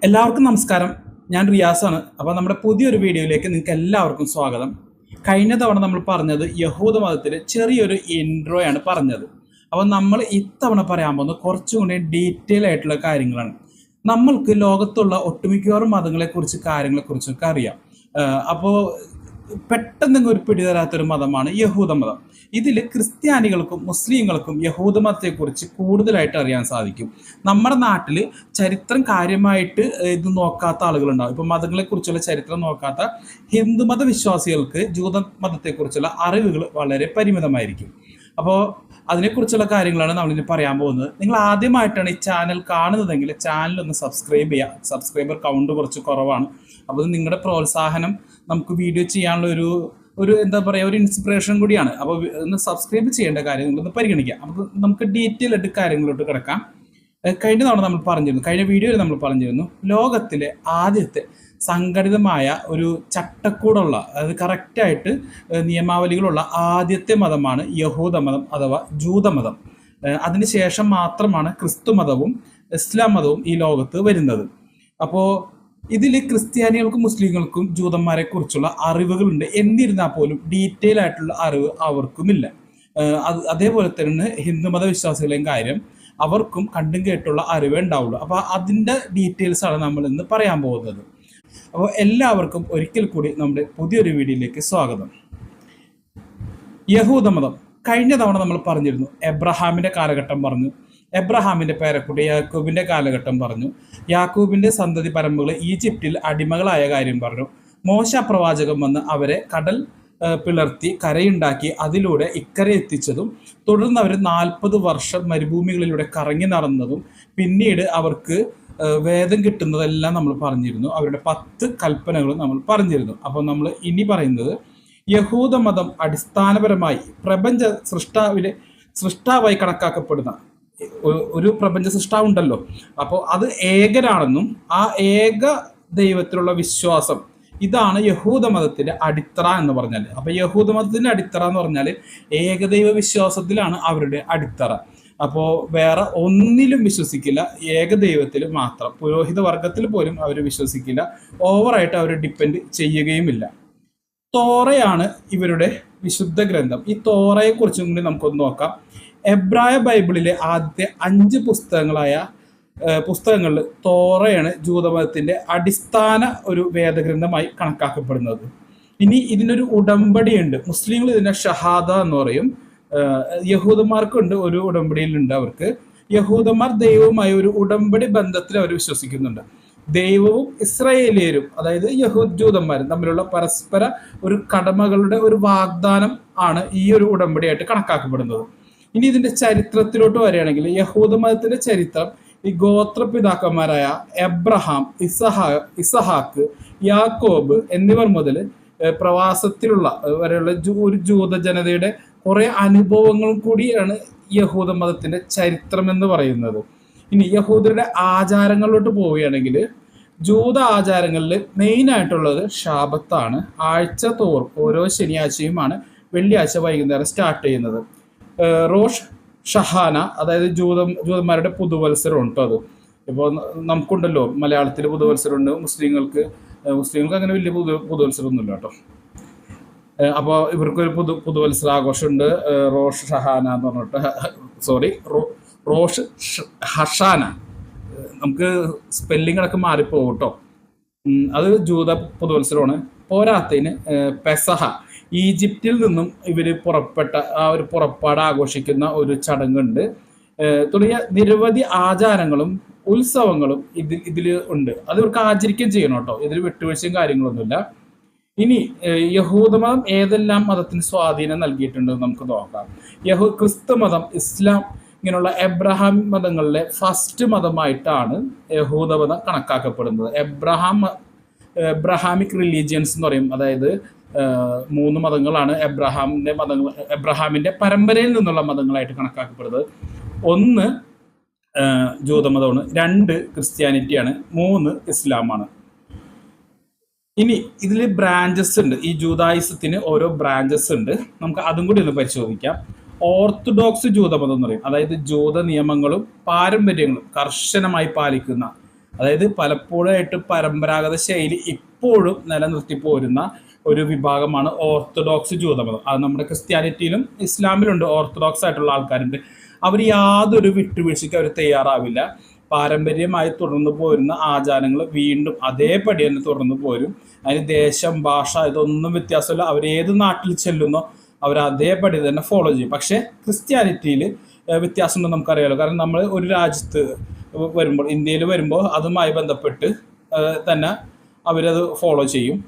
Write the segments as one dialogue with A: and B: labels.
A: എല്ലാവർക്കും നമസ്കാരം. ഞാൻ റിയാസാണ്. അപ്പോൾ നമ്മുടെ പുതിയൊരു വീഡിയോയിലേക്ക് നിങ്ങൾക്ക് എല്ലാവർക്കും സ്വാഗതം. കഴിഞ്ഞ തവണ നമ്മൾ പറഞ്ഞത് യഹൂദ മതത്തിൽ ചെറിയൊരു ഇൻട്രോയാണ് പറഞ്ഞത്. അപ്പോൾ നമ്മൾ ഇത്തവണ പറയാൻ പോകുന്നത് കുറച്ചും കൂടി ഡീറ്റെയിൽ ആയിട്ടുള്ള കാര്യങ്ങളാണ്. നമ്മൾക്ക് ലോകത്തുള്ള ഒട്ടുമിക്കവാറും മതങ്ങളെക്കുറിച്ച് കാര്യങ്ങളെക്കുറിച്ചൊക്കെ അറിയാം. അപ്പോൾ പെട്ടെന്ന് ഒരു പിടിതരാത്തൊരു മതമാണ് യഹൂദ മതം. ഇതിൽ ക്രിസ്ത്യാനികൾക്കും മുസ്ലിങ്ങൾക്കും യഹൂദ മതത്തെക്കുറിച്ച് കൂടുതലായിട്ട് അറിയാൻ സാധിക്കും. നമ്മുടെ നാട്ടിൽ ചരിത്രം കാര്യമായിട്ട് ഇത് നോക്കാത്ത ആളുകളുണ്ടാവും. ഇപ്പം മതങ്ങളെക്കുറിച്ചുള്ള ചരിത്രം നോക്കാത്ത ഹിന്ദുമത വിശ്വാസികൾക്ക് ജൂത മതത്തെക്കുറിച്ചുള്ള അറിവുകൾ വളരെ പരിമിതമായിരിക്കും. അപ്പോൾ അതിനെക്കുറിച്ചുള്ള കാര്യങ്ങളാണ് നമ്മളിനി പറയാൻ പോകുന്നത്. നിങ്ങൾ ആദ്യമായിട്ടാണ് ഈ ചാനൽ കാണുന്നതെങ്കിൽ ചാനലൊന്ന് സബ്സ്ക്രൈബ് ചെയ്യുക. സബ്സ്ക്രൈബർ കൗണ്ട് കുറച്ച് കുറവാണ്. അപ്പോൾ നിങ്ങളുടെ പ്രോത്സാഹനം നമുക്ക് വീഡിയോ ചെയ്യാനുള്ള ഒരു എന്താ പറയുക, ഒരു ഇൻസ്പിറേഷൻ കൂടിയാണ്. അപ്പോൾ ഒന്ന് സബ്സ്ക്രൈബ് ചെയ്യേണ്ട കാര്യം നിങ്ങളൊന്ന് പരിഗണിക്കുക. നമുക്ക് ഡീറ്റെയിൽ ആയിട്ട് കാര്യങ്ങളിലോട്ട് കിടക്കാം. കഴിഞ്ഞ തവണ നമ്മൾ പറഞ്ഞിരുന്നു, കഴിഞ്ഞ വീഡിയോയിൽ നമ്മൾ പറഞ്ഞിരുന്നു, ലോകത്തിലെ ആദ്യത്തെ സംഘടിതമായ ഒരു ചട്ടക്കൂടുള്ള, അതായത് കറക്റ്റായിട്ട് നിയമാവലികളുള്ള ആദ്യത്തെ മതമാണ് യഹൂദ മതം അഥവാ ജൂതമതം. അതിനുശേഷം മാത്രമാണ് ക്രിസ്തു മതവും ഇസ്ലാം മതവും ഈ ലോകത്ത് വരുന്നത്. അപ്പോൾ ഇതിൽ ക്രിസ്ത്യാനികൾക്കും മുസ്ലിങ്ങൾക്കും ജൂതന്മാരെ കുറിച്ചുള്ള അറിവുകളുണ്ട്. എന്നിരുന്നാൽ പോലും ഡീറ്റെയിൽ ആയിട്ടുള്ള അറിവ് അവർക്കുമില്ല. അതേപോലെ തന്നെ ഹിന്ദുമത വിശ്വാസികളെയും കാര്യം അവർക്കും കണ്ടും കേട്ടുള്ള അറിവേ ഉണ്ടാവുള്ളൂ. അപ്പോൾ അതിൻ്റെ ഡീറ്റെയിൽസാണ് നമ്മൾ ഇന്ന് പറയാൻ പോകുന്നത്. അപ്പോൾ എല്ലാവർക്കും ഒരിക്കൽ കൂടി നമ്മുടെ പുതിയൊരു വീഡിയോയിലേക്ക് സ്വാഗതം. യഹൂദമതം കഴിഞ്ഞ തവണ നമ്മൾ പറഞ്ഞിരുന്നു. എബ്രഹാമിൻ്റെ കാലഘട്ടം പറഞ്ഞു, എബ്രഹാമിൻ്റെ പേരക്കുട്ടി യാക്കൂബിൻ്റെ കാലഘട്ടം പറഞ്ഞു, യാക്കൂബിൻ്റെ സന്തതി പരമ്പുകൾ ഈജിപ്തിൽ അടിമകളായ കാര്യം പറഞ്ഞു, മോശ പ്രവാചകൻ വന്ന് അവരെ കടൽ പിളർത്തി കരയുണ്ടാക്കി അതിലൂടെ ഇക്കരെ എത്തിച്ചതും, തുടർന്ന് അവർ 40 വർഷം മരുഭൂമികളിലൂടെ കറങ്ങി നടന്നതും, പിന്നീട് അവർക്ക് വേദം കിട്ടുന്നതെല്ലാം നമ്മൾ പറഞ്ഞിരുന്നു. അവരുടെ 10 കൽപ്പനകളും നമ്മൾ പറഞ്ഞിരുന്നു. അപ്പോൾ നമ്മൾ ഇനി പറയുന്നത് യഹൂദമതം അടിസ്ഥാനപരമായി പ്രപഞ്ച സൃഷ്ടാവായി കണക്കാക്കപ്പെടുന്ന ഒരു പ്രപഞ്ച സൃഷ്ടാവുണ്ടല്ലോ, അപ്പോൾ അത് ഏകനാണെന്നും ആ ഏക ദൈവത്തിലുള്ള വിശ്വാസം, ഇതാണ് യഹൂദമതത്തിന്റെ അടിത്തറ എന്ന് പറഞ്ഞാൽ. അപ്പൊ യഹൂദമതത്തിന്റെ അടിത്തറ എന്ന് പറഞ്ഞാൽ ഏകദൈവ വിശ്വാസത്തിലാണ് അവരുടെ അടിത്തറ. അപ്പോൾ വേറെ ഒന്നിലും വിശ്വസിക്കില്ല, ഏകദൈവത്തിൽ മാത്രം. പുരോഹിത വർഗത്തിൽ പോലും അവർ വിശ്വസിക്കില്ല, ഓവറായിട്ട് അവർ ഡിപ്പെൻഡ് ചെയ്യുകയുമില്ല. തോറയാണ് ഇവരുടെ വിശുദ്ധ ഗ്രന്ഥം. ഈ തോറയെ കുറിച്ചും കൂടി നമുക്കൊന്ന് നോക്കാം. എബ്രായ ബൈബിളിലെ ആദ്യത്തെ 5 പുസ്തകങ്ങളിൽ തോറയാണ് ജൂതമതത്തിന്റെ അടിസ്ഥാന ഒരു വേദഗ്രന്ഥമായി കണക്കാക്കപ്പെടുന്നത്. ഇനി ഇതിനൊരു ഉടമ്പടിയുണ്ട്. മുസ്ലിങ്ങൾ ഇതിനെ ഷഹാദ എന്ന് പറയും. യഹൂദന്മാർക്കുണ്ട്, ഒരു ഉടമ്പടിയിലുണ്ട് അവർക്ക്. യഹൂദന്മാർ ദൈവവുമായി ഒരു ഉടമ്പടി ബന്ധത്തിൽ അവർ വിശ്വസിക്കുന്നുണ്ട്. ദൈവവും ഇസ്രായേലിയരും, അതായത് ജൂതന്മാരും തമ്മിലുള്ള പരസ്പര ഒരു കടമകളുടെ ഒരു വാഗ്ദാനം ആണ് ഈ ഒരു ഉടമ്പടിയായിട്ട് കണക്കാക്കപ്പെടുന്നത്. ഇനി ഇതിന്റെ ചരിത്രത്തിലോട്ട് വരികയാണെങ്കിൽ യഹൂദമതത്തിന്റെ ചരിത്രം ഈ ഗോത്രപിതാക്കന്മാരായ എബ്രഹാം, ഇസഹാക്ക്, യാക്കോബ് എന്നിവർ മുതൽ പ്രവാസത്തിലുള്ള വരെയുള്ള ഒരു ജൂത ജനതയുടെ കുറെ അനുഭവങ്ങളും കൂടിയാണ് യഹൂദമതത്തിന്റെ ചരിത്രം എന്ന് പറയുന്നത്. ഇനി യഹൂദരുടെ ആചാരങ്ങളിലോട്ട് പോവുകയാണെങ്കിൽ ജൂത ആചാരങ്ങളിൽ മെയിൻ ആയിട്ടുള്ളത് ഷാബത്താണ്. ആഴ്ച തോറും ഓരോ ശനിയാഴ്ചയുമാണ് വെള്ളിയാഴ്ച വൈകുന്നേരം സ്റ്റാർട്ട് ചെയ്യുന്നത്. റോഷ് ഷഹാന, അതായത് ജൂതന്മാരുടെ പുതുവത്സരം ഉണ്ട്. അത് ഇപ്പോൾ നമുക്കുണ്ടല്ലോ, മലയാളത്തിൽ പുതുവത്സരമുണ്ട്, മുസ്ലിങ്ങൾക്ക് അങ്ങനെ വലിയ പുതുവത്സരമൊന്നുമില്ല കേട്ടോ. അപ്പോൾ ഇവർക്കൊരു പുതുവത്സര ആഘോഷമുണ്ട്, റോഷ് ഷഹാന എന്ന് പറഞ്ഞിട്ട്, റോഷ് ഹഷാന, നമുക്ക് സ്പെല്ലിംഗ് അടക്കം മാറിപ്പോകും കേട്ടോ. അത് ജൂത പുതുവത്സരമാണ്. പോരാത്തതിന് പെസഹ, ഈജിപ്തിൽ നിന്നും ഇവർ പുറപ്പെട്ട ആ ഒരു പുറപ്പാട് ആഘോഷിക്കുന്ന ഒരു ചടങ്ങുണ്ട്. തുടങ്ങിയ നിരവധി ആചാരങ്ങളും ഉത്സവങ്ങളും ഇതിൽ ഉണ്ട്. അത് ഇവർക്ക് ആചരിക്കുകയും ചെയ്യണം കേട്ടോ. ഇതിൽ വിട്ടുവീഴ്ചയും കാര്യങ്ങളൊന്നുമില്ല. ഇനി യഹൂദമതം ഏതെല്ലാം മതത്തിന് സ്വാധീനം നൽകിയിട്ടുണ്ടെന്ന് നമുക്ക് നോക്കാം. ക്രിസ്തു മതം, ഇസ്ലാം, ഇങ്ങനെയുള്ള എബ്രഹാം മതങ്ങളിലെ ഫസ്റ്റ് മതമായിട്ടാണ് യഹൂദമതം കണക്കാക്കപ്പെടുന്നത്. എബ്രഹാമിക് റിലീജിയൻസ് എന്ന് പറയും. അതായത് 3 മതങ്ങളാണ് എബ്രഹാമിന്റെ പരമ്പരയിൽ നിന്നുള്ള മതങ്ങളായിട്ട് കണക്കാക്കപ്പെടുന്നത്. 1 ജൂതമതമാണ്, 2 ക്രിസ്ത്യാനിറ്റിയാണ്, 3 ഇസ്ലാമാണ്. ഇനി ഇതിൽ ബ്രാഞ്ചസ് ഉണ്ട്. ഈ ജൂതായിസത്തിന് ഓരോ ബ്രാഞ്ചസ് ഉണ്ട്. നമുക്ക് അതും കൂടി ഒന്ന് പരിശോധിക്കാം. ഓർത്തഡോക്സ് ജൂതമതം എന്ന് പറയും. അതായത് ജൂത നിയമങ്ങളും പാരമ്പര്യങ്ങളും കർശനമായി പാലിക്കുന്ന അതായത് പലപ്പോഴായിട്ട് പരമ്പരാഗത ശൈലി ഇപ്പോഴും നിലനിർത്തി പോരുന്ന ഒരു വിഭാഗമാണ് ഓർത്തഡോക്സ് ജൂതമതം. അത് നമ്മുടെ ക്രിസ്ത്യാനിറ്റിയിലും ഇസ്ലാമിലുണ്ട് ഓർത്തഡോക്സ് ആയിട്ടുള്ള ആൾക്കാരുണ്ട്. അവർ യാതൊരു വിട്ടുവീഴ്ചയ്ക്ക് അവർ തയ്യാറാവില്ല. പാരമ്പര്യമായി തുടർന്നു പോരുന്ന ആചാരങ്ങൾ വീണ്ടും അതേപടി തന്നെ തുടർന്നു പോരും. അതിന് ദേശം, ഭാഷ ഇതൊന്നും വ്യത്യാസമില്ല. അവർ ഏത് നാട്ടിൽ ചെല്ലുന്നോ അവർ അതേപടി തന്നെ ഫോളോ ചെയ്യും. പക്ഷേ ക്രിസ്ത്യാനിറ്റിയിൽ വ്യത്യാസമുണ്ടെന്ന് നമുക്കറിയാലോ. കാരണം നമ്മൾ ഒരു രാജ്യത്ത് വരുമ്പോൾ, ഇന്ത്യയിൽ വരുമ്പോൾ അതുമായി ബന്ധപ്പെട്ട് തന്നെ അവരത് ഫോളോ ചെയ്യും.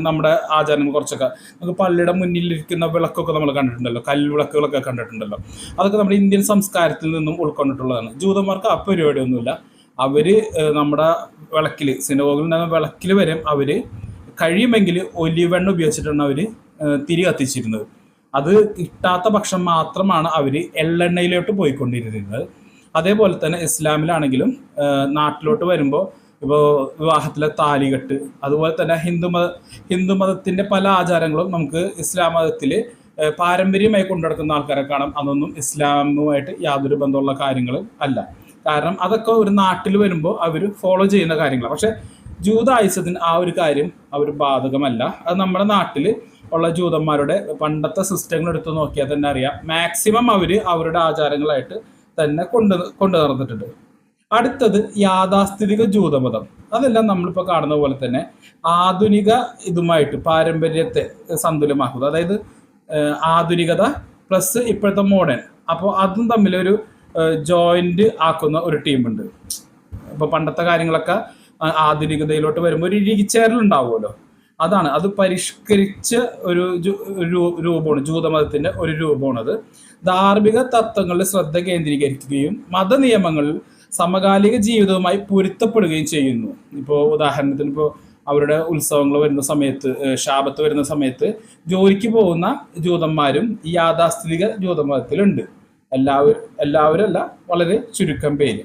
A: നമ്മുടെ ആചാരങ്ങൾ കുറച്ചൊക്കെ നമുക്ക് പള്ളിയുടെ മുന്നിലിരിക്കുന്ന വിളക്കൊക്കെ നമ്മൾ കണ്ടിട്ടുണ്ടല്ലോ, കൽവിളക്കുകളൊക്കെ കണ്ടിട്ടുണ്ടല്ലോ. അതൊക്കെ നമ്മുടെ ഇന്ത്യൻ സംസ്കാരത്തിൽ നിന്നും ഉൾക്കൊണ്ടിട്ടുള്ളതാണ്. ജൂതന്മാർക്ക് ആ പരിപാടിയൊന്നുമില്ല. അവർ നമ്മുടെ വിളക്കിൽ, സിനഗോഗിൽ നിന്ന് വിളക്കിൽ വരെ അവർ കഴിയുമെങ്കിൽ ഒലിവെണ്ണ ഉപയോഗിച്ചിട്ടാണ് അവർ തിരി കത്തിച്ചിരുന്നത്. അത് കിട്ടാത്ത പക്ഷം മാത്രമാണ് അവർ എള്ളെണ്ണയിലോട്ട് പോയിക്കൊണ്ടിരുന്നത്. അതേപോലെ തന്നെ ഇസ്ലാമിലാണെങ്കിലും നാട്ടിലോട്ട് വരുമ്പോൾ ഇപ്പോൾ വിവാഹത്തിലെ താലികെട്ട്, അതുപോലെ തന്നെ ഹിന്ദുമതത്തിൻ്റെ പല ആചാരങ്ങളും നമുക്ക് ഇസ്ലാം മതത്തിൽ പാരമ്പര്യമായി കൊണ്ടുനടക്കുന്ന ആൾക്കാരെ കാണാം. അതൊന്നും ഇസ്ലാമുമായിട്ട് യാതൊരു ബന്ധമുള്ള കാര്യങ്ങളും അല്ല. കാരണം അതൊക്കെ ഒരു നാട്ടിൽ വരുമ്പോൾ അവർ ഫോളോ ചെയ്യുന്ന കാര്യങ്ങളാണ്. പക്ഷേ ജൂതായുസത്തിന് ആ ഒരു കാര്യം അവർ ബാധകമല്ല. അത് നമ്മുടെ നാട്ടിൽ ഉള്ള ജൂതന്മാരുടെ പണ്ടത്തെ സിസ്റ്റങ്ങൾ എടുത്ത് നോക്കിയാൽ തന്നെ അറിയാം, മാക്സിമം അവർ അവരുടെ ആചാരങ്ങളായിട്ട് തന്നെ കൊണ്ടു നടന്നിട്ടുണ്ട്. അടുത്തത് യാഥാസ്ഥിതിക ജൂതമതം. അതെല്ലാം നമ്മളിപ്പോൾ കാണുന്ന പോലെ തന്നെ ആധുനിക ഇതുമായിട്ട് പാരമ്പര്യത്തെ സന്തുലമാക്കുക. അതായത് ആധുനികത പ്ലസ് ഇപ്പോഴത്തെ മോഡേൺ, അപ്പോൾ അതും തമ്മിലൊരു ജോയിന്റ് ആക്കുന്ന ഒരു ടീമുണ്ട്. ഇപ്പോൾ പണ്ടത്തെ കാര്യങ്ങളൊക്കെ ആധുനികതയിലോട്ട് വരുമ്പോൾ ഒരു ഇഴുകിച്ചേരലുണ്ടാവുമല്ലോ, അതാണ്. അത് പരിഷ്കരിച്ച ഒരു രൂപമാണ് ജൂതമതത്തിൻ്റെ ഒരു രൂപമാണത്. ധാർമ്മിക തത്വങ്ങളിൽ ശ്രദ്ധ കേന്ദ്രീകരിക്കുകയും മതനിയമങ്ങളിൽ സമകാലിക ജീവിതവുമായി പൊരുത്തപ്പെടുകയും ചെയ്യുന്നു. ഇപ്പോൾ ഉദാഹരണത്തിന് ഇപ്പോൾ അവരുടെ ഉത്സവങ്ങൾ വരുന്ന സമയത്ത്, ശാബത്ത് വരുന്ന സമയത്ത് ജോലിക്ക് പോകുന്ന ജൂതന്മാരും ഈ യാഥാസ്ഥിതിക ജൂതമതത്തിലുണ്ട്. എല്ലാവരും അല്ല, വളരെ ചുരുക്കം പേര്.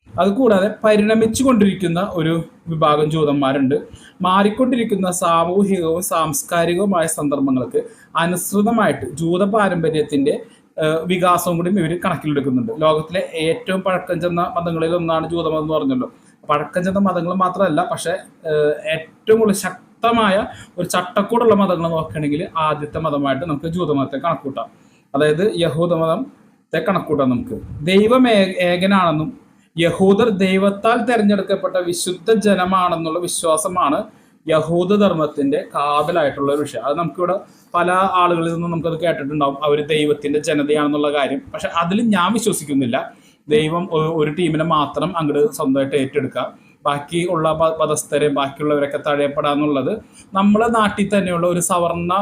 A: അതുകൂടാതെ പരിണമിച്ചു കൊണ്ടിരിക്കുന്ന ഒരു വിഭാഗം ജൂതന്മാരുണ്ട്. മാറിക്കൊണ്ടിരിക്കുന്ന സാമൂഹികവും സാംസ്കാരികവുമായ സന്ദർഭങ്ങൾക്ക് അനുസൃതമായിട്ട് ജൂത പാരമ്പര്യത്തിൻ്റെ വികാസവും കൂടി ഇവർ കണക്കിലെടുക്കുന്നുണ്ട്. ലോകത്തിലെ ഏറ്റവും പഴക്കം ചെന്ന മതങ്ങളിൽ ഒന്നാണ് ജൂതമതം എന്ന് പറഞ്ഞല്ലോ. പഴക്കം ചെന്ന മതങ്ങൾ മാത്രമല്ല, പക്ഷേ ഏറ്റവും കൂടുതൽ ശക്തമായ ഒരു ചട്ടക്കൂടുള്ള മതങ്ങൾ നോക്കുകയാണെങ്കിൽ ആദ്യത്തെ മതമായിട്ട് നമുക്ക് ജൂതമതത്തെ കണക്കൂട്ടാം. അതായത് യഹൂദമതത്തെ കണക്കൂട്ടാം. നമുക്ക് ദൈവം ഏകനാണെന്നും യഹൂദർ ദൈവത്താൽ തിരഞ്ഞെടുക്കപ്പെട്ട വിശുദ്ധ ജനമാണെന്നുള്ള വിശ്വാസമാണ് യഹൂദ ധർമ്മത്തിന്റെ കാതലായിട്ടുള്ള ഒരു വിഷയം. അത് നമുക്കിവിടെ പല ആളുകളിൽ നിന്നും നമുക്കത് കേട്ടിട്ടുണ്ടാവും, അവർ ദൈവത്തിന്റെ ജനതയാണെന്നുള്ള കാര്യം. പക്ഷെ അതിൽ ഞാൻ വിശ്വസിക്കുന്നില്ല. ദൈവം ഒരു ടീമിനെ മാത്രം അങ്ങോട്ട് സ്വന്തമായിട്ട് ഏറ്റെടുക്കുക, ബാക്കി ഉള്ള പദസ്ഥരെയും ബാക്കിയുള്ളവരൊക്കെ തഴയപ്പെടാന്നുള്ളത് നമ്മളെ നാട്ടിൽ തന്നെയുള്ള ഒരു സവർണ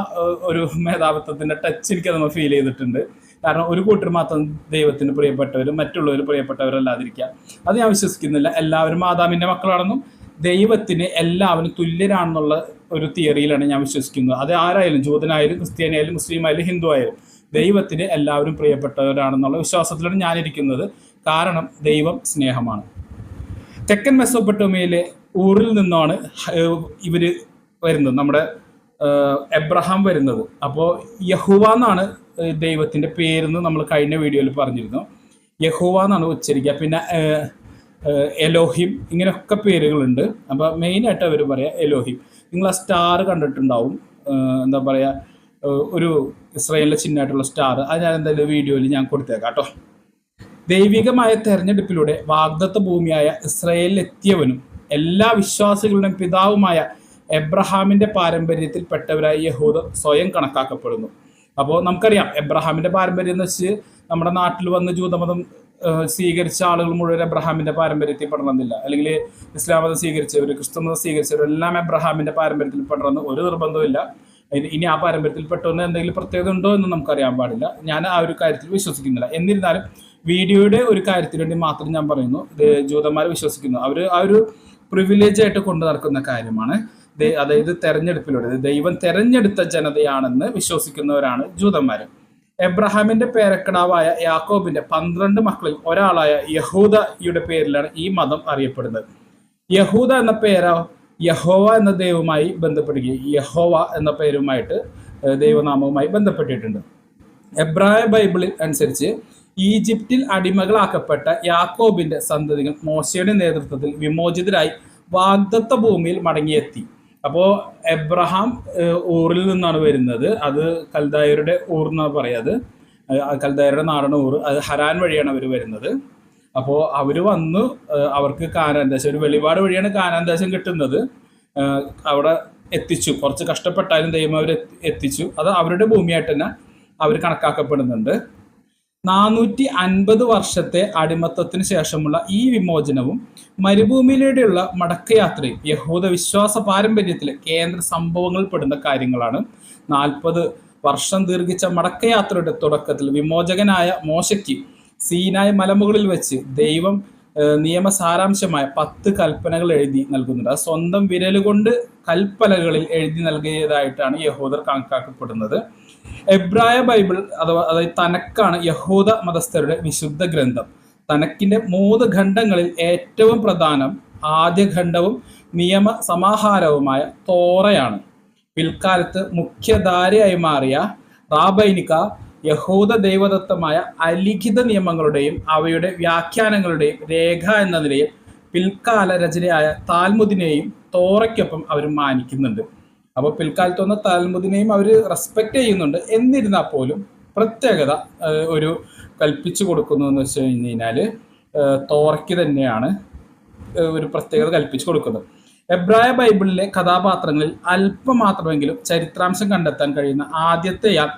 A: ഒരു മേധാവിത്വത്തിന്റെ ടച്ച് എനിക്ക് നമ്മൾ ഫീൽ ചെയ്തിട്ടുണ്ട്. കാരണം ഒരു കൂട്ടർ മാത്രം ദൈവത്തിന് പ്രിയപ്പെട്ടവരും മറ്റുള്ളവർ പ്രിയപ്പെട്ടവരല്ലാതിരിക്കുക, അത് ഞാൻ വിശ്വസിക്കുന്നില്ല. എല്ലാവരും ആദാമിൻ്റെ മക്കളാണെന്നും ദൈവത്തിന് എല്ലാവരും തുല്യരാണെന്നുള്ള ഒരു തിയറിയിലാണ് ഞാൻ വിശ്വസിക്കുന്നത്. അത് ആരായാലും, ജൂതനായാലും ക്രിസ്ത്യാനിയായാലും മുസ്ലിം ആയാലും ഹിന്ദു ആയാലും, ദൈവത്തിന് എല്ലാവരും പ്രിയപ്പെട്ടവരാണെന്നുള്ള വിശ്വാസത്തിലാണ് ഞാനിരിക്കുന്നത്. കാരണം ദൈവം സ്നേഹമാണ്. തെക്കൻ മെസോപ്പൊട്ടേമിയയിലെ ഊറിൽ നിന്നാണ് ഇവർ വരുന്നത്, നമ്മുടെ എബ്രഹാം വരുന്നത്. അപ്പോൾ യഹോവ എന്നാണ് ദൈവത്തിൻ്റെ പേരെന്ന് നമ്മൾ കഴിഞ്ഞ വീഡിയോയിൽ പറഞ്ഞിരുന്നു. യഹോവ എന്നാണ് ഉച്ചരിക്കുക. പിന്നെ എലോഹിം, ഇങ്ങനെയൊക്കെ പേരുകളുണ്ട്. അപ്പോൾ മെയിനായിട്ട് അവർ പറയാം എലോഹിം. നിങ്ങൾ ആ സ്റ്റാർ കണ്ടിട്ടുണ്ടാവും, എന്താ പറയുക, ഒരു ഇസ്രായേലിലെ ചിഹ്നമായിട്ടുള്ള സ്റ്റാർ. അത് ഞാൻ എന്തായാലും വീഡിയോയിൽ ഞാൻ കൊടുത്തേക്കാം കേട്ടോ. ദൈവികമായ തെരഞ്ഞെടുപ്പിലൂടെ വാഗ്ദത്ത ഭൂമിയായ ഇസ്രായേലിൽ എത്തിയവനും എല്ലാ വിശ്വാസികളുടെയും പിതാവുമായ എബ്രഹാമിൻ്റെ പാരമ്പര്യത്തിൽപ്പെട്ടവരായ യഹൂദർ സ്വയം കണക്കാക്കപ്പെടുന്നു. അപ്പോൾ നമുക്കറിയാം എബ്രഹാമിൻ്റെ പാരമ്പര്യം എന്ന് വെച്ച് നമ്മുടെ നാട്ടിൽ വന്ന് ജൂതമതം സ്വീകരിച്ച ആളുകൾ മുഴുവൻ എബ്രഹാമിൻ്റെ പാരമ്പര്യത്തിൽ പെടണമെന്നില്ല. അല്ലെങ്കിൽ ഇസ്ലാം മതം സ്വീകരിച്ചവർ, ക്രിസ്തു മതം സ്വീകരിച്ചവർ എല്ലാം എബ്രഹാമിൻ്റെ പാരമ്പര്യത്തിൽ പെടണമെന്ന് ഒരു നിർബന്ധമില്ല. ഇനി ആ പാരമ്പര്യത്തിൽ പെട്ടെന്ന് എന്തെങ്കിലും പ്രത്യേകത ഉണ്ടോ എന്ന് നമുക്കറിയാൻ പാടില്ല. ഞാൻ ആ ഒരു കാര്യത്തിൽ വിശ്വസിക്കുന്നില്ല. എന്നിരുന്നാലും വീഡിയോയുടെ ഒരു കാര്യത്തിന് വേണ്ടി മാത്രം ഞാൻ പറയുന്നു, ജൂതന്മാർ വിശ്വസിക്കുന്നു. അവർ ആ ഒരു പ്രിവിലേജ് ആയിട്ട് കൊണ്ടു നടക്കുന്ന കാര്യമാണ്. അതായത് തെരഞ്ഞെടുപ്പിലൂടെ ദൈവം തെരഞ്ഞെടുത്ത ജനതയാണെന്ന് വിശ്വസിക്കുന്നവരാണ് ജൂതന്മാർ. എബ്രഹാമിന്റെ പേരക്കിടാവായ യാക്കോബിന്റെ 12 മക്കളിൽ ഒരാളായ യഹൂദയുടെ പേരിലാണ് ഈ മതം അറിയപ്പെടുന്നത്. യഹൂദ എന്ന പേരോ യഹോവ എന്ന ദൈവവുമായി ബന്ധപ്പെടുകയും യഹോവ എന്ന പേരുമായിട്ട് ദൈവനാമവുമായി ബന്ധപ്പെട്ടിട്ടുണ്ട്. എബ്രായ ബൈബിളിൽ അനുസരിച്ച് ഈജിപ്തിൽ അടിമകളാക്കപ്പെട്ട യാക്കോബിന്റെ സന്തതികൾ മോശയുടെ നേതൃത്വത്തിൽ വിമോചിതരായി വാഗ്ദത്ത ഭൂമിയിൽ മടങ്ങിയെത്തി. അപ്പോൾ എബ്രഹാം ഊറിൽ നിന്നാണ് വരുന്നത്. അത് കൽദായരുടെ ഊർ എന്നാണ് പറയാത്. കൽദായരുടെ നാടാണ് ഊർ. അത് ഹരാൻ വഴിയാണ് അവർ വരുന്നത്. അപ്പോൾ അവർ വന്ന് അവർക്ക് കാനാൻ ദേശം, ഒരു വെളിപാട് വഴിയാണ് കാനാൻ ദേശം കിട്ടുന്നത്. അവിടെ എത്തിച്ചു. കുറച്ച് കഷ്ടപ്പെട്ടാലും ദൈവം അവർ എത്തിച്ചു. അത് അവരുടെ ഭൂമിയായിട്ട് തന്നെ അവർ കണക്കാക്കപ്പെടുന്നുണ്ട്. 450 വർഷത്തെ അടിമത്തത്തിന് ശേഷമുള്ള ഈ വിമോചനവും മരുഭൂമിയിലൂടെയുള്ള മടക്കയാത്രയും യഹൂദ വിശ്വാസ പാരമ്പര്യത്തിലെ കേന്ദ്ര സംഭവങ്ങൾ പെടുന്ന കാര്യങ്ങളാണ്. 40 വർഷം ദീർഘിച്ച മടക്കയാത്രയുടെ തുടക്കത്തിൽ വിമോചകനായ മോശയ്ക്ക് സീനായ് മലമുകളിൽ വെച്ച് ദൈവം നിയമസാരാംശമായ 10 കൽപ്പനകൾ എഴുതി നൽകുന്നുണ്ട്. അത് സ്വന്തം വിരലുകൊണ്ട് കൽപ്പലകളിൽ എഴുതി നൽകിയതായിട്ടാണ് യഹൂദർ കണക്കാക്കപ്പെടുന്നത്. എബ്രായ ബൈബിൾ അതായത് തനക്കാണ് യഹൂദ മതസ്ഥരുടെ വിശുദ്ധ ഗ്രന്ഥം. തനക്കിന്റെ 3 ഖണ്ഡങ്ങളിൽ ഏറ്റവും പ്രധാനം ആദ്യ ഖണ്ഡവും നിയമ സമാഹാരവുമായ തോറയാണ്. പിൽക്കാലത്ത് മുഖ്യധാരയായി മാറിയ റാബൈനിക യഹൂദ ദൈവദത്തമായ അലിഖിത നിയമങ്ങളുടെയും അവയുടെ വ്യാഖ്യാനങ്ങളുടെയും രേഖ എന്ന നിലയിൽ പിൽക്കാല രചനയായ താൽമുദിനെയും തോറയ്ക്കൊപ്പം അവർ മാനിക്കുന്നുണ്ട്. അപ്പോൾ പിൽക്കാലത്ത് വന്ന താൽമുദിനെയും അവർ റെസ്പെക്ട് ചെയ്യുന്നുണ്ട്. എന്നിരുന്നാൽ പോലും പ്രത്യേകത ഒരു കൽപ്പിച്ചു കൊടുക്കുന്നു എന്ന് വെച്ച് കഴിഞ്ഞാൽ തോറയ്ക്ക് തന്നെയാണ് ഒരു പ്രത്യേകത കൽപ്പിച്ചു കൊടുക്കുന്നത്. എബ്രായ ബൈബിളിലെ കഥാപാത്രങ്ങളിൽ അല്പം മാത്രമെങ്കിലും ചരിത്രാംശം കണ്ടെത്താൻ കഴിയുന്ന ആദ്യത്തെയാൾ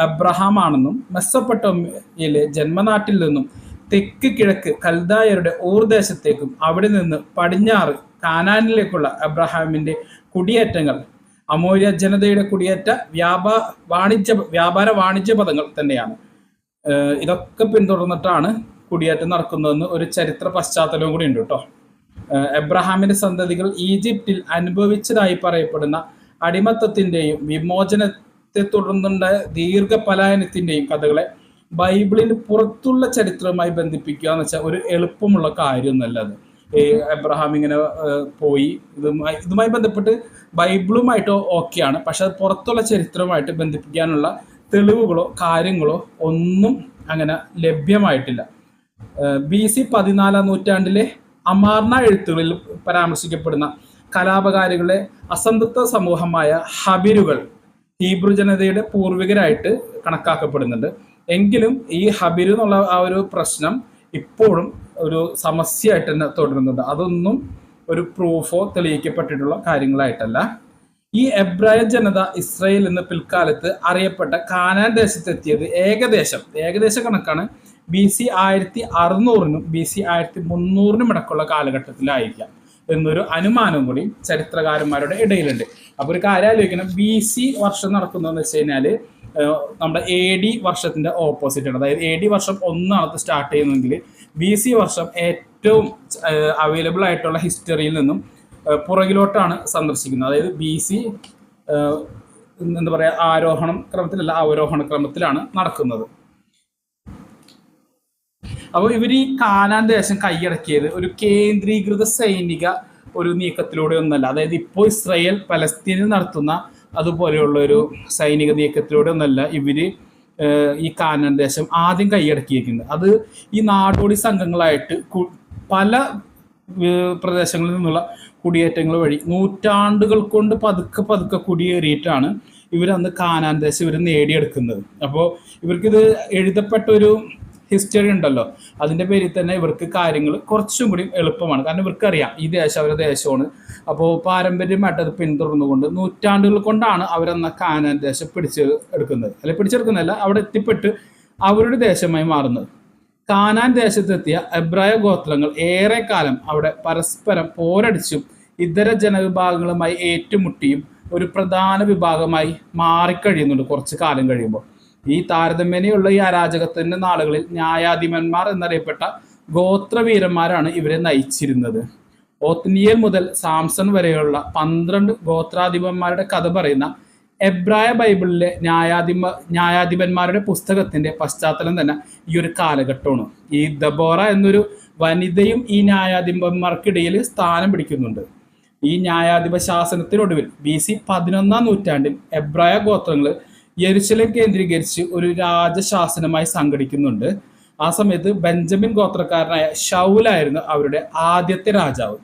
A: അബ്രഹാം ആണെന്നും മെസ്സൊപ്പൊട്ടേമിയയിലെ ജന്മനാട്ടിൽ നിന്നും തെക്ക് കിഴക്ക് കൽദായരുടെ ഊർദേശത്തേക്കും അവിടെ നിന്ന് പടിഞ്ഞാറ് കാനാനിലേക്കുള്ള അബ്രഹാമിന്റെ കുടിയേറ്റങ്ങൾ അമോര്യ ജനതയുടെ കുടിയേറ്റ വ്യാപാര വാണിജ്യ പദങ്ങൾ തന്നെയാണ്. ഇതൊക്കെ പിന്തുടർന്നിട്ടാണ് കുടിയേറ്റം നടക്കുന്നതെന്ന് ഒരു ചരിത്ര പശ്ചാത്തലവും കൂടി ഉണ്ട് കേട്ടോ. എബ്രഹാമിന്റെ സന്തതികൾ ഈജിപ്തിൽ അനുഭവിച്ചതായി പറയപ്പെടുന്ന അടിമത്തത്തിന്റെയും വിമോചനത്തെ തുടർന്നുണ്ടായ ദീർഘപലായനത്തിന്റെയും കഥകളെ ബൈബിളിന് പുറത്തുള്ള ചരിത്രവുമായി ബന്ധിപ്പിക്കുക എന്ന് വെച്ചാൽ ഒരു എളുപ്പമുള്ള കാര്യമൊന്നുമല്ല അത്. എബ്രഹാം ഇങ്ങനെ പോയി ഇതുമായി ബന്ധപ്പെട്ട് ബൈബിളുമായിട്ട് ഓക്കെയാണ്, പക്ഷെ അത് പുറത്തുള്ള ചരിത്രവുമായിട്ട് ബന്ധിപ്പിക്കാനുള്ള തെളിവുകളോ കാര്യങ്ങളോ ഒന്നും അങ്ങനെ ലഭ്യമായിട്ടില്ല. BC 14-ാം നൂറ്റാണ്ടിലെ അമാർണ എഴുത്തുകളിൽ പരാമർശിക്കപ്പെടുന്ന കലാപകാരികളുടെ അസംതൃപ്ത സമൂഹമായ ഹബിരുകൾ ഹീബ്രു ജനതയുടെ പൂർവികരായിട്ട് കണക്കാക്കപ്പെടുന്നുണ്ട്. എങ്കിലും ഈ ഹബിരു എന്നുള്ള ആ ഒരു പ്രശ്നം ഇപ്പോഴും ഒരു സമസ്യയായിട്ട് തന്നെ തുടരുന്നുണ്ട്. അതൊന്നും ഒരു പ്രൂഫോ തെളിയിക്കപ്പെട്ടിട്ടുള്ള കാര്യങ്ങളായിട്ടല്ല. ഈ എബ്രായ ജനത ഇസ്രായേൽ എന്ന പിൽക്കാലത്ത് അറിയപ്പെട്ട കാനാൻ ദേശത്തെത്തിയത് ഏകദേശ കണക്കാണ് BC 1600-നും BC 1300-നും ഇടക്കുള്ള കാലഘട്ടത്തിലായിരിക്കാം എന്നൊരു അനുമാനവും കൂടി ചരിത്രകാരന്മാരുടെ ഇടയിലുണ്ട്. അപ്പോൾ ഒരു കാര്യം ആലോചിക്കണം, BC വർഷം നടക്കുന്നതെന്ന് വെച്ച് കഴിഞ്ഞാൽ നമ്മുടെ AD വർഷത്തിന്റെ ഓപ്പോസിറ്റ് ആണ്. അതായത് AD വർഷം 1 സ്റ്റാർട്ട് ചെയ്യുന്നതെങ്കിൽ BC വർഷം ഏറ്റവും അവൈലബിൾ ആയിട്ടുള്ള ഹിസ്റ്ററിയിൽ നിന്നും പുറകിലോട്ടാണ് സന്ദർശിക്കുന്നത്. അതായത് BC എന്താ പറയുക, ആരോഹണം ക്രമത്തിലല്ല അവരോഹണ ക്രമത്തിലാണ് നടക്കുന്നത്. അപ്പോൾ ഇവർ ഈ കാനാൻ ദേശം കൈയടക്കിയത് ഒരു കേന്ദ്രീകൃത സൈനിക ഒരു നീക്കത്തിലൂടെ ഒന്നല്ല. അതായത് ഇപ്പോൾ ഇസ്രായേൽ പലസ്തീനിൽ നടത്തുന്ന അതുപോലെയുള്ള ഒരു സൈനിക നീക്കത്തിലൂടെ ഒന്നല്ല ഇവർ ഈ കാനാൻ ദേശം ആദ്യം കൈയടക്കിയിരിക്കുന്നത്. അത് ഈ നാടോടി സംഘങ്ങളായിട്ട് പല പ്രദേശങ്ങളിൽ നിന്നുള്ള കുടിയേറ്റങ്ങൾ വഴി നൂറ്റാണ്ടുകൾ കൊണ്ട് പതുക്കെ കുടിയേറിയിട്ടാണ് ഇവരന്ന് കാനാൻ ദേശം ഇവർ നേടിയെടുക്കുന്നത്. അപ്പോൾ ഇവർക്കിത് എഴുതപ്പെട്ട ഒരു ഹിസ്റ്ററി ഉണ്ടല്ലോ, അതിൻ്റെ പേരിൽ തന്നെ ഇവർക്ക് കാര്യങ്ങൾ കുറച്ചും കൂടി എളുപ്പമാണ്. കാരണം ഇവർക്കറിയാം ഈ ദേശം അവരുടെ ദേശമാണ്. അപ്പോൾ പാരമ്പര്യമായിട്ട് അത് പിന്തുടർന്നുകൊണ്ട് നൂറ്റാണ്ടുകൾ കൊണ്ടാണ് അവരെന്ന കാനാൻ ദേശം പിടിച്ചെടുക്കുന്നതല്ല അവിടെ എത്തിപ്പെട്ട് അവരുടെ ദേശമായി മാറുന്നത്. കാനാൻ ദേശത്തെത്തിയ എബ്രായ ഗോത്രങ്ങൾ ഏറെ കാലം അവിടെ പരസ്പരം പോരടിച്ചും ഇതര ജനവിഭാഗങ്ങളുമായി ഏറ്റുമുട്ടിയും ഒരു പ്രധാന വിഭാഗമായി മാറിക്കഴിയുന്നുണ്ട് കുറച്ച് കാലം കഴിയുമ്പോൾ. ഈ താരതമ്യേനയുള്ള ഈ അരാജകത്തിന്റെ നാളുകളിൽ ന്യായാധിപന്മാർ എന്നറിയപ്പെട്ട ഗോത്രവീരന്മാരാണ് ഇവരെ നയിച്ചിരുന്നത്. ഓത്നിയേൽ മുതൽ സാംസൺ വരെയുള്ള 12 ഗോത്രാധിപന്മാരുടെ കഥ പറയുന്ന എബ്രായ ബൈബിളിലെ ന്യായാധിപന്മാരുടെ പുസ്തകത്തിന്റെ പശ്ചാത്തലം തന്നെ ഈ ഒരു കാലഘട്ടമാണ്. ഈ ദബോറ എന്നൊരു വനിതയും ഈ ന്യായാധിപന്മാർക്കിടയിൽ സ്ഥാനം പിടിക്കുന്നുണ്ട്. ഈ ന്യായാധിപ ശാസനത്തിനൊടുവിൽ BC 11-ാം നൂറ്റാണ്ടിൽ എബ്രായ ഗോത്രങ്ങൾ യെരുശലേം കേന്ദ്രീകരിച്ച് ഒരു രാജശാസനമായി സംഘടിക്കുന്നുണ്ട്. ആ സമയത്ത് ബെഞ്ചമിൻ ഗോത്രക്കാരനായ ശൗലായിരുന്നു അവരുടെ ആദ്യത്തെ രാജാവ്.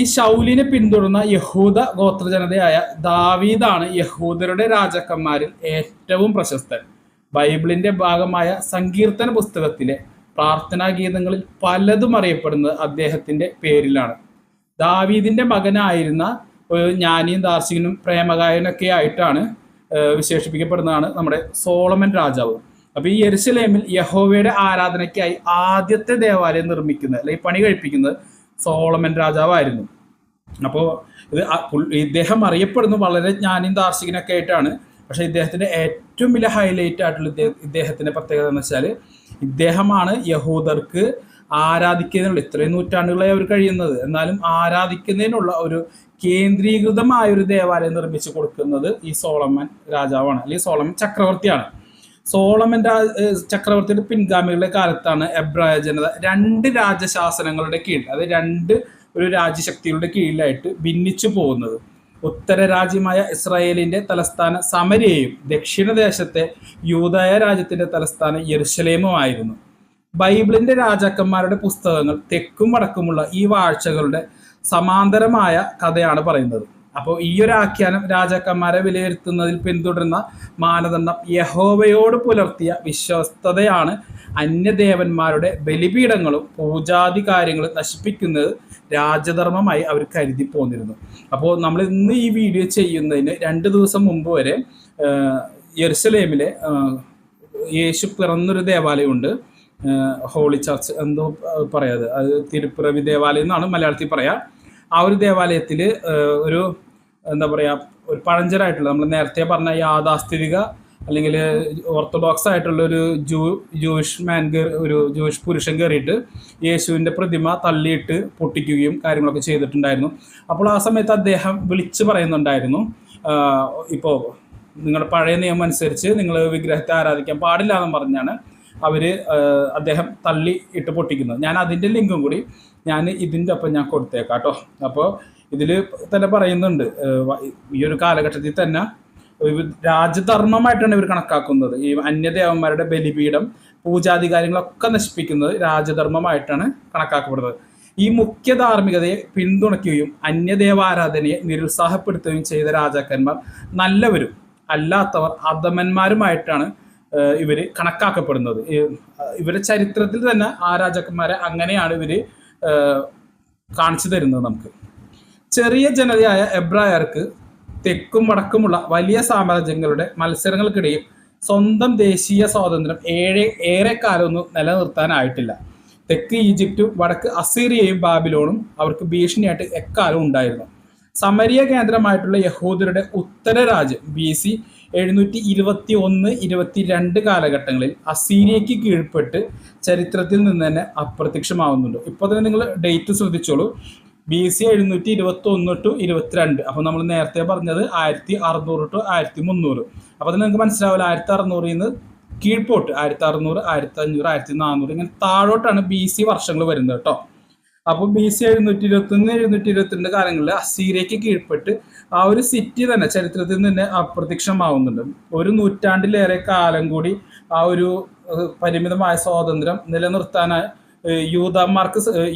A: ഈ ശൗലിനെ പിന്തുടർന്ന യഹൂദ ഗോത്രജനതയായ ദാവീദാണ് യഹൂദരുടെ രാജാക്കന്മാരിൽ ഏറ്റവും പ്രശസ്തൻ. ബൈബിളിന്റെ ഭാഗമായ സങ്കീർത്തന പുസ്തകത്തിലെ പ്രാർത്ഥനാ ഗീതങ്ങളിൽ പലതും അറിയപ്പെടുന്നത് അദ്ദേഹത്തിന്റെ പേരിലാണ്. ദാവീദിന്റെ മകനായിരുന്ന ഒരു ജ്ഞാനിയും ദാർശനികനും പ്രേമഗായനൊക്കെ ആയിട്ടാണ് വിശേഷിപ്പിക്കപ്പെടുന്നതാണ് നമ്മുടെ സോളമൻ രാജാവ്. അപ്പൊ ഈ യെരുശലേമിൽ യഹോവയുടെ ആരാധനയ്ക്കായി ആദ്യത്തെ ദേവാലയം നിർമ്മിക്കുന്നത് അല്ലെങ്കിൽ പണി കഴിപ്പിക്കുന്നത് സോളമൻ രാജാവായിരുന്നു. അപ്പോൾ ഇദ്ദേഹം അറിയപ്പെടുന്നത് വളരെ ജ്ഞാനിയും ദാർശനികനൊക്കെ ആയിട്ടാണ്. പക്ഷെ ഇദ്ദേഹത്തിന്റെ ഏറ്റവും വലിയ ഹൈലൈറ്റ് ആയിട്ടുള്ള ഇദ്ദേഹത്തിന്റെ പ്രത്യേകത എന്ന് വെച്ചാൽ ഇദ്ദേഹമാണ് യഹൂദർക്ക് ആരാധിക്കുന്നതിനുള്ള, ഇത്രയും നൂറ്റാണ്ടുകളായി അവർ കഴിയുന്നത്, എന്നാലും ആരാധിക്കുന്നതിനുള്ള ഒരു കേന്ദ്രീകൃതമായ ഒരു ദേവാലയം നിർമ്മിച്ചു കൊടുക്കുന്നത് ഈ സോളമൻ രാജാവാണ്, അല്ലെങ്കിൽ സോളമൻ ചക്രവർത്തിയാണ്. സോളമൻ ചക്രവർത്തിയുടെ പിൻഗാമികളുടെ കാലത്താണ് എബ്രായ ജനത 2 രാജശാസനങ്ങളുടെ കീഴിൽ, അതായത് 2 ഒരു രാജ്യശക്തികളുടെ കീഴിലായിട്ട് ഭിന്നിച്ചു പോകുന്നത്. ഉത്തര രാജ്യമായ ഇസ്രായേലിന്റെ തലസ്ഥാനം സമരയെയും ദക്ഷിണദേശത്തെ യൂദായ രാജ്യത്തിന്റെ തലസ്ഥാനം യെരുശലേമും ആയിരുന്നു. ബൈബിളിന്റെ രാജാക്കന്മാരുടെ പുസ്തകങ്ങൾ തെക്കും വടക്കുമുള്ള ഈ വാഴ്ചകളുടെ സമാന്തരമായ കഥയാണ് പറയുന്നത്. അപ്പോൾ ഈ ഒരു ആഖ്യാനം രാജാക്കന്മാരെ വിലയിരുത്തുന്നതിൽ പിന്തുടരുന്ന മാനദണ്ഡം യഹോവയോട് പുലർത്തിയ വിശ്വസ്തതയാണ് അന്യദേവന്മാരുടെ ബലിപീഠങ്ങളും പൂജാതി കാര്യങ്ങളും നശിപ്പിക്കുന്നത് രാജധർമ്മമായി അവർ കരുതി പോന്നിരുന്നു. അപ്പോൾ നമ്മൾ ഇന്ന് ഈ വീഡിയോ ചെയ്യുന്നതിന് 2 ദിവസം മുമ്പ് വരെ യെരുശലേമിലെ യേശു പിറന്നൊരു ദേവാലയമുണ്ട്, ഹോളി ചർച്ച് എന്തോ പറയാത്, അത് തിരുപ്പിറവി ദേവാലയം എന്നാണ് മലയാളത്തിൽ പറയാ. ആ ഒരു ദേവാലയത്തിൽ ഒരു എന്താ പറയുക, ഒരു പഴഞ്ചനായിട്ടുള്ള, നമ്മൾ നേരത്തെ പറഞ്ഞ യാഥാസ്ഥിതിക അല്ലെങ്കിൽ ഓർത്തഡോക്സ് ആയിട്ടുള്ള ഒരു ജൂയിഷ് പുരുഷൻ കയറിയിട്ട് യേശുവിൻ്റെ പ്രതിമ തള്ളിയിട്ട് പൊട്ടിക്കുകയും കാര്യങ്ങളൊക്കെ ചെയ്തിട്ടുണ്ടായിരുന്നു. അപ്പോൾ ആ സമയത്ത് അദ്ദേഹം വിളിച്ച് പറയുന്നുണ്ടായിരുന്നു, ഇപ്പോൾ നിങ്ങളുടെ പഴയ നിയമം അനുസരിച്ച് നിങ്ങൾ വിഗ്രഹത്തെ ആരാധിക്കാൻ പാടില്ല എന്ന് പറഞ്ഞാണ് അദ്ദേഹം തള്ളി ഇട്ട് പൊട്ടിക്കുന്നത്. ഞാൻ അതിൻ്റെ ലിങ്കും കൂടി ഞാൻ ഇതിൻ്റെ ഒപ്പം ഞാൻ കൊടുത്തേക്കാം കേട്ടോ. അപ്പോൾ ഇതിൽ തന്നെ പറയുന്നുണ്ട്, ഈ ഒരു കാലഘട്ടത്തിൽ തന്നെ രാജധർമ്മമായിട്ടാണ് ഇവർ കണക്കാക്കുന്നത്. ഈ അന്യദേവന്മാരുടെ ബലിപീഠം പൂജാധികാരങ്ങളൊക്കെ നശിപ്പിക്കുന്നത് രാജധർമ്മമായിട്ടാണ് കണക്കാക്കപ്പെടുന്നത്. ഈ മുഖ്യ ധാർമ്മികതയെ പിന്തുണയ്ക്കുകയും അന്യദേവാരാധനയെ നിരുത്സാഹപ്പെടുത്തുകയും ചെയ്ത രാജാക്കന്മാർ നല്ലവരും അല്ലാത്തവർ അധമന്മാരുമായിട്ടാണ് ഇവർ കണക്കാക്കപ്പെടുന്നത്. ഇവരുടെ ചരിത്രത്തിൽ തന്നെ ആ രാജാക്കന്മാരെ അങ്ങനെയാണ് ഇവർ കാണിച്ചു തരുന്നത് നമുക്ക്. ചെറിയ ജനതയായ എബ്രായർക്ക് തെക്കും വടക്കുമുള്ള വലിയ സാമ്രാജ്യങ്ങളുടെ മത്സരങ്ങൾക്കിടയിൽ സ്വന്തം ദേശീയ സ്വാതന്ത്ര്യം ഏറെക്കാലമൊന്നും നിലനിർത്താനായിട്ടില്ല. തെക്ക് ഈജിപ്തും വടക്ക് അസീറിയയും ബാബിലോണും അവർക്ക് ഭീഷണിയായിട്ട് എക്കാലവും ഉണ്ടായിരുന്നു. സമരിയ കേന്ദ്രമായിട്ടുള്ള യഹൂദരുടെ ഉത്തര രാജ്യം BC 721-22 കാലഘട്ടങ്ങളിൽ അസീരിയയ്ക്ക് കീഴ്പ്പെട്ട് ചരിത്രത്തിൽ നിന്ന് തന്നെ അപ്രത്യക്ഷമാവുന്നുണ്ട്. ഇപ്പോൾ തന്നെ നിങ്ങൾ ഡേറ്റ് ശ്രദ്ധിച്ചോളൂ, BC 721-22. അപ്പോൾ നമ്മൾ നേരത്തെ പറഞ്ഞത് 1600 to 1300. അപ്പോൾ തന്നെ നിങ്ങൾക്ക് മനസ്സിലാവില്ല, 1600 നിന്ന് കീഴ്പോട്ട് 1600, 1500, 1400 ഇങ്ങനെ താഴോട്ടാണ് BC വർഷങ്ങൾ വരുന്നത് കേട്ടോ. അപ്പോൾ BC 721-722 കാലങ്ങളിൽ അസീരിയയ്ക്ക് കീഴ്പ്പെട്ട് ആ ഒരു സിറ്റി തന്നെ ചരിത്രത്തിൽ നിന്ന് അപ്രത്യക്ഷമാവുന്നുണ്ട്. ഒരു നൂറ്റാണ്ടിലേറെ കാലം കൂടി ആ ഒരു പരിമിതമായ സ്വാതന്ത്ര്യം നിലനിർത്താനായി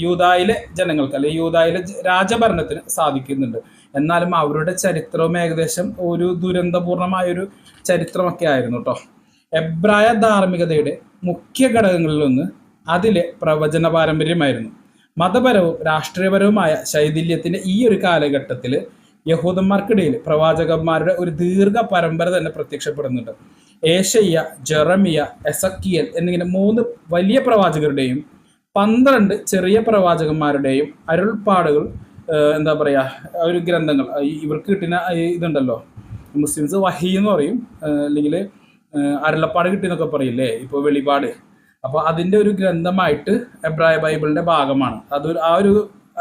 A: യൂദായിലെ ജനങ്ങൾക്ക് അല്ലെങ്കിൽ യൂദായിലെ രാജഭരണത്തിന് സാധിക്കുന്നുണ്ട്. എന്നാലും അവരുടെ ചരിത്രവും ഏകദേശം ഒരു ദുരന്തപൂർണമായൊരു ചരിത്രമൊക്കെ ആയിരുന്നു കേട്ടോ. എബ്രായ ധാർമ്മികതയുടെ മുഖ്യ ഘടകങ്ങളിലൊന്ന് അതിലെ പ്രവചന പാരമ്പര്യമായിരുന്നു. മതപരവും രാഷ്ട്രീയപരവുമായ ശൈഥില്യത്തിന്റെ ഈ ഒരു കാലഘട്ടത്തിൽ യഹൂദന്മാർക്കിടയിൽ പ്രവാചകന്മാരുടെ ഒരു ദീർഘ പരമ്പര തന്നെ പ്രത്യക്ഷപ്പെടുന്നുണ്ട്. ഏശയ്യ, ജെറമിയ, എസക്കിയൽ എന്നിങ്ങനെ 3 വലിയ പ്രവാചകരുടെയും 12 ചെറിയ പ്രവാചകന്മാരുടെയും അരുൾപ്പാടുകൾ, എന്താ പറയുക, ഒരു ഗ്രന്ഥങ്ങൾ. ഇവർക്ക് കിട്ടുന്ന ഇതുണ്ടല്ലോ, മുസ്ലിംസ് വഹി എന്ന് പറയും, അല്ലെങ്കിൽ അരുളപ്പാട് കിട്ടിയെന്നൊക്കെ പറയില്ലേ, ഇപ്പോൾ വെളിപാട്. അപ്പോൾ അതിൻ്റെ ഒരു ഗ്രന്ഥമായിട്ട് എബ്രായ ബൈബിളിൻ്റെ ഭാഗമാണ് അത്. ആ ഒരു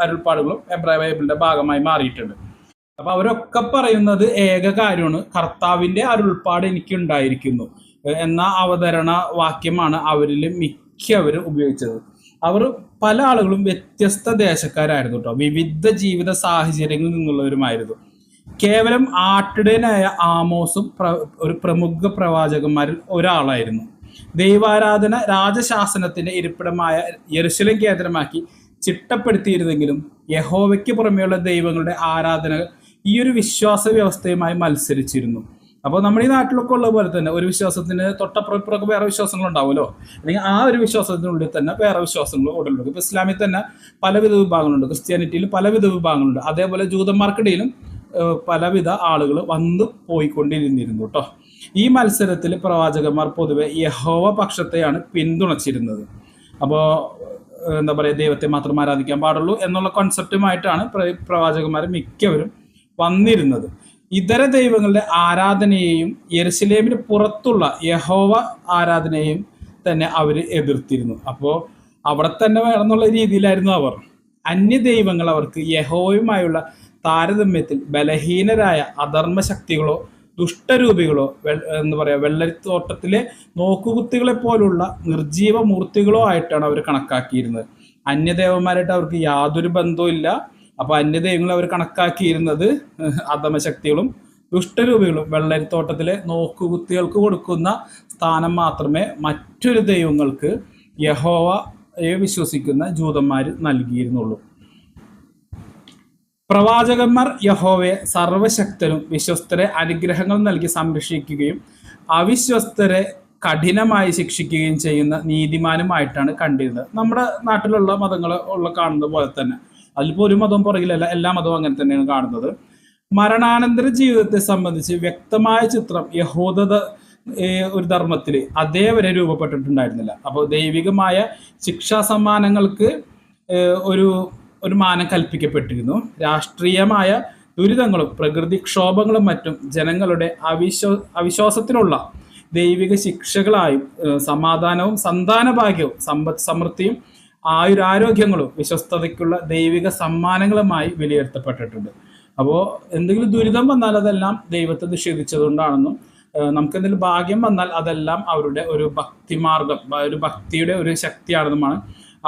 A: അരുൾപ്പാടുകളും എബ്രായ ബൈബിളിൻ്റെ ഭാഗമായി മാറിയിട്ടുണ്ട്. അപ്പോൾ അവരൊക്കെ പറയുന്നത് ഏക കാര്യമാണ്, കർത്താവിൻ്റെ അരുൾപ്പാട് എനിക്കുണ്ടായിരിക്കുന്നു എന്ന അവതരണ വാക്യമാണ് അവരിൽ മിക്കവരും ഉപയോഗിച്ചത്. അവർ പല ആളുകളും വ്യത്യസ്ത ദേശക്കാരായിരുന്നു കേട്ടോ, വിവിധ ജീവിത സാഹചര്യങ്ങളിൽ നിന്നുള്ളവരുമായിരുന്നു. കേവലം ആട്ടിടയനായ ആമോസും ഒരു പ്രമുഖ പ്രവാചകന്മാരിൽ ഒരാളായിരുന്നു. ദൈവാരാധന രാജശാസനത്തിന്റെ ഇരിപ്പിടമായ യെരുശലേം കേന്ദ്രമാക്കി ചിട്ടപ്പെടുത്തിയിരുന്നെങ്കിലും യഹോവയ്ക്ക് പുറമെയുള്ള ദൈവങ്ങളുടെ ആരാധന ഈ ഒരു വിശ്വാസ വ്യവസ്ഥയുമായി മത്സരിച്ചിരുന്നു. അപ്പോൾ നമ്മുടെ ഈ നാട്ടിലൊക്കെ ഉള്ള പോലെ തന്നെ ഒരു വിശ്വാസത്തിന് തൊട്ടപ്പുറപ്പുറമൊക്കെ വേറെ വിശ്വാസങ്ങൾ ഉണ്ടാവുമല്ലോ, അല്ലെങ്കിൽ ആ ഒരു വിശ്വാസത്തിനുള്ളിൽ തന്നെ വേറെ വിശ്വാസങ്ങൾ ഉടലുണ്ട്. ഇപ്പോൾ ഇസ്ലാമിൽ തന്നെ പലവിധ വിഭാഗങ്ങളുണ്ട്, ക്രിസ്ത്യാനിറ്റിയിൽ പലവിധ വിഭാഗങ്ങളുണ്ട്. അതേപോലെ ജൂതന്മാർക്കിടയിലും പലവിധ ആളുകൾ വന്നു പോയിക്കൊണ്ടിരുന്നിരുന്നു കേട്ടോ. ഈ മത്സരത്തിൽ പ്രവാചകന്മാർ പൊതുവെ യഹോവ പക്ഷത്തെയാണ് പിന്തുണച്ചിരുന്നത്. അപ്പോൾ എന്താ പറയുക, ദൈവത്തെ മാത്രം ആരാധിക്കാൻ പാടുള്ളൂ എന്നുള്ള കോൺസെപ്റ്റുമായിട്ടാണ് പ്രവാചകന്മാർ മിക്കവരും വന്നിരുന്നത്. ഇതര ദൈവങ്ങളുടെ ആരാധനയെയും യെരുശലേമിന് പുറത്തുള്ള യഹോവ ആരാധനയെയും തന്നെ അവർ എതിർത്തിരുന്നു. അപ്പോൾ അവിടെ തന്നെ വേണമെന്നുള്ള രീതിയിലായിരുന്നു അവർ. അന്യ ദൈവങ്ങൾ അവർക്ക് യഹോവയുമായുള്ള താരതമ്യത്തിൽ ബലഹീനരായ അധർമ്മ ശക്തികളോ ദുഷ്ടരൂപികളോ എന്താ പറയുക വെള്ളരിത്തോട്ടത്തിലെ നോക്കുകുത്തികളെ പോലുള്ള നിർജീവ മൂർത്തികളോ ആയിട്ടാണ് അവർ കണക്കാക്കിയിരുന്നത്. അന്യദേവന്മാരായിട്ട് അവർക്ക് യാതൊരു ബന്ധവും ഇല്ല. അപ്പോൾ അന്യദൈവങ്ങൾ അവർ കണക്കാക്കിയിരുന്നത് അധമശക്തികളും ദുഷ്ടരൂപികളും വെള്ളരിത്തോട്ടത്തിലെ നോക്കുകുത്തികൾക്ക് കൊടുക്കുന്ന സ്ഥാനം മാത്രമേ മറ്റൊരു ദൈവങ്ങൾക്ക് യഹോവയെ വിശ്വസിക്കുന്ന ജൂതന്മാർ നൽകിയിരുന്നുള്ളൂ. പ്രവാചകന്മാർ യഹോവയെ സർവശക്തനും വിശ്വസ്തരെ അനുഗ്രഹങ്ങൾ നൽകി സംരക്ഷിക്കുകയും അവിശ്വസ്തരെ കഠിനമായി ശിക്ഷിക്കുകയും ചെയ്യുന്ന നീതിമാനുമായിട്ടാണ് കണ്ടിരുന്നത്. നമ്മുടെ നാട്ടിലുള്ള മതങ്ങൾ ഉള്ള കാണുന്നത് പോലെ തന്നെ. അതിലിപ്പോൾ ഒരു മതവും പുറകിലല്ല, എല്ലാ മതവും അങ്ങനെ തന്നെയാണ് കാണുന്നത്. മരണാനന്തര ജീവിതത്തെ സംബന്ധിച്ച് വ്യക്തമായ ചിത്രം യഹൂദ ഒരു ധർമ്മത്തിൽ അതേവരെ രൂപപ്പെട്ടിട്ടുണ്ടായിരുന്നില്ല. അപ്പോൾ ദൈവികമായ ശിക്ഷാ സമ്മാനങ്ങൾക്ക് ഒരു മാനം കൽപ്പിക്കപ്പെട്ടിരുന്നു. രാഷ്ട്രീയമായ ദുരിതങ്ങളും പ്രകൃതിക്ഷോഭങ്ങളും മറ്റും ജനങ്ങളുടെ അവിശ്വാസത്തിനുള്ള ദൈവിക ശിക്ഷകളായും സമാധാനവും സന്താനഭാഗ്യവും സമ്പദ് സമൃദ്ധിയും ആയുരാരോഗ്യങ്ങളും വിശ്വസ്തതയ്ക്കുള്ള ദൈവിക സമ്മാനങ്ങളുമായി വിലയിരുത്തപ്പെട്ടിട്ടുണ്ട്. അപ്പോൾ എന്തെങ്കിലും ദുരിതം വന്നാൽ അതെല്ലാം ദൈവത്തെ നിഷേധിച്ചതുകൊണ്ടാണെന്നും നമുക്ക് എന്തെങ്കിലും ഭാഗ്യം വന്നാൽ അതെല്ലാം അവരുടെ ഒരു ഭക്തിമാർഗം, ഒരു ഭക്തിയുടെ ഒരു ശക്തിയാണെന്നുമാണ്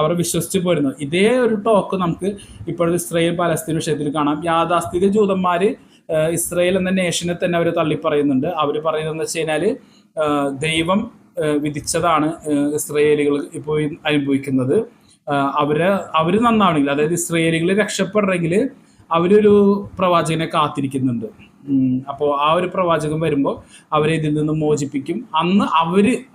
A: അവർ വിശ്വസിച്ച് പോരുന്നത്. ഇതേ ഒരു ടോക്ക് നമുക്ക് ഇപ്പോഴത്തെ ഇസ്രായേൽ പലസ്തീൻ വിഷയത്തിൽ കാണാം. യാഥാസ്ഥിതിക ജൂതന്മാർ ഇസ്രായേൽ എന്ന നേഷനെ തന്നെ അവർ തള്ളിപ്പറയുന്നുണ്ട്. അവർ പറയുന്നതെന്ന് വെച്ച് കഴിഞ്ഞാൽ ദൈവം വിധിച്ചതാണ് ഇസ്രായേലികൾ ഇപ്പോൾ അനുഭവിക്കുന്നത്. അവർ നന്നാവണമെങ്കിൽ, അതായത് ഇസ്രായേലികൾ രക്ഷപ്പെടണമെങ്കിൽ അവരൊരു പ്രവാചകനെ കാത്തിരിക്കുന്നുണ്ട്. അപ്പോൾ ആ ഒരു പ്രവാചകൻ വരുമ്പോൾ അവരെ ഇതിൽ നിന്ന് മോചിപ്പിക്കും. അന്ന്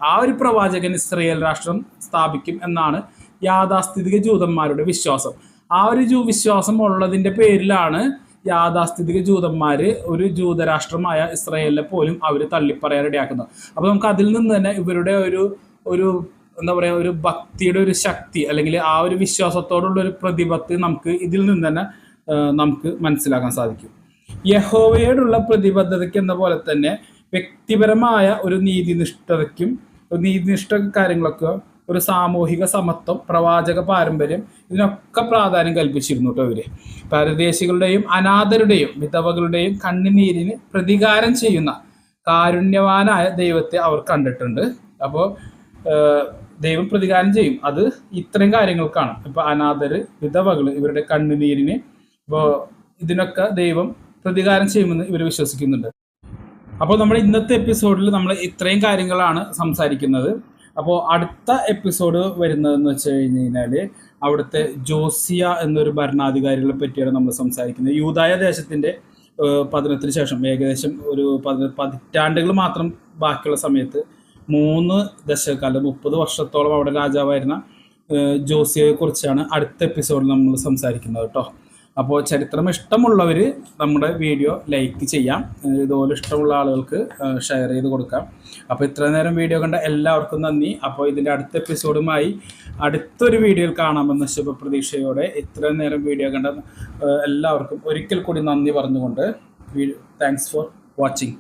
A: ആ ഒരു പ്രവാചകൻ ഇസ്രായേൽ രാഷ്ട്രം സ്ഥാപിക്കും എന്നാണ് യാഥാസ്ഥിതിക ജൂതന്മാരുടെ വിശ്വാസം. ആ ഒരു വിശ്വാസം ഉള്ളതിൻ്റെ പേരിലാണ് യാഥാസ്ഥിതിക ജൂതന്മാർ ഒരു ജൂതരാഷ്ട്രമായ ഇസ്രായേലിനെ പോലും അവർ തള്ളിപ്പറയാൻ ഇടയാക്കുന്നത്. അപ്പോൾ നമുക്ക് അതിൽ നിന്ന് തന്നെ ഇവരുടെ ഒരു എന്താ പറയുക, ഒരു ഭക്തിയുടെ ഒരു ശക്തി, അല്ലെങ്കിൽ ആ ഒരു വിശ്വാസത്തോടുള്ള ഒരു പ്രതിപത്തി നമുക്ക് ഇതിൽ നിന്ന് തന്നെ നമുക്ക് മനസ്സിലാക്കാൻ സാധിക്കും. യഹോവയോടുള്ള പ്രതിബദ്ധതയ്ക്ക് എന്ന പോലെ തന്നെ വ്യക്തിപരമായ ഒരു നീതിനിഷ്ഠ കാര്യങ്ങളൊക്കെ, ഒരു സാമൂഹിക സമത്വം, പ്രവാചക പാരമ്പര്യം, ഇതിനൊക്കെ പ്രാധാന്യം കൽപ്പിച്ചിരുന്നു കേട്ടോ ഇവര്. പരദേശികളുടെയും അനാഥരുടെയും വിധവകളുടെയും കണ്ണുനീരിന് പ്രതികാരം ചെയ്യുന്ന കാരുണ്യവാനായ ദൈവത്തെ അവർ കണ്ടിട്ടുണ്ട്. അപ്പോൾ ദൈവം പ്രതികാരം ചെയ്യും. അത് ഇത്രയും കാര്യങ്ങൾക്കാണ്. ഇപ്പൊ അനാഥര്, വിധവകള്, ഇവരുടെ കണ്ണുനീരിന്, ഇപ്പോൾ ഇതിനൊക്കെ ദൈവം പ്രതികാരം ചെയ്യുമെന്ന് ഇവർ വിശ്വസിക്കുന്നുണ്ട്. അപ്പോൾ നമ്മൾ ഇന്നത്തെ എപ്പിസോഡിൽ നമ്മൾ ഇത്രയും കാര്യങ്ങളാണ് സംസാരിക്കുന്നത്. അപ്പോൾ അടുത്ത എപ്പിസോഡ് വരുന്നതെന്ന് വെച്ച് കഴിഞ്ഞാൽ അവിടുത്തെ ജോസിയ എന്നൊരു ഭരണാധികാരികളെ പറ്റിയാണ് നമ്മൾ സംസാരിക്കുന്നത്. യൂദായ ദേശത്തിൻ്റെ പതനത്തിന് ശേഷം ഏകദേശം ഒരു 10 പതിറ്റാണ്ടുകൾ മാത്രം ബാക്കിയുള്ള സമയത്ത് 3 ദശകക്കാലം 30 വർഷത്തോളം അവിടെ രാജാവായിരുന്ന ജോസിയയെ കുറിച്ചാണ് അടുത്ത എപ്പിസോഡിൽ നമ്മൾ സംസാരിക്കുന്നത് കേട്ടോ. അപ്പോൾ ചരിത്രം ഇഷ്ടമുള്ളവർ നമ്മുടെ വീഡിയോ ലൈക്ക് ചെയ്യാം, ഇതുപോലെ ഇഷ്ടമുള്ള ആളുകൾക്ക് ഷെയർ ചെയ്ത് കൊടുക്കാം. അപ്പോൾ ഇത്ര നേരം വീഡിയോ കണ്ട എല്ലാവർക്കും നന്ദി. അപ്പോൾ ഇതിൻ്റെ അടുത്ത എപ്പിസോഡുമായി അടുത്തൊരു വീഡിയോയിൽ കാണാമെന്ന ശുഭപ്രതീക്ഷയോടെ ഇത്ര നേരം വീഡിയോ കണ്ട എല്ലാവർക്കും ഒരിക്കൽ കൂടി നന്ദി പറഞ്ഞുകൊണ്ട് താങ്ക്സ് ഫോർ വാച്ചിങ്.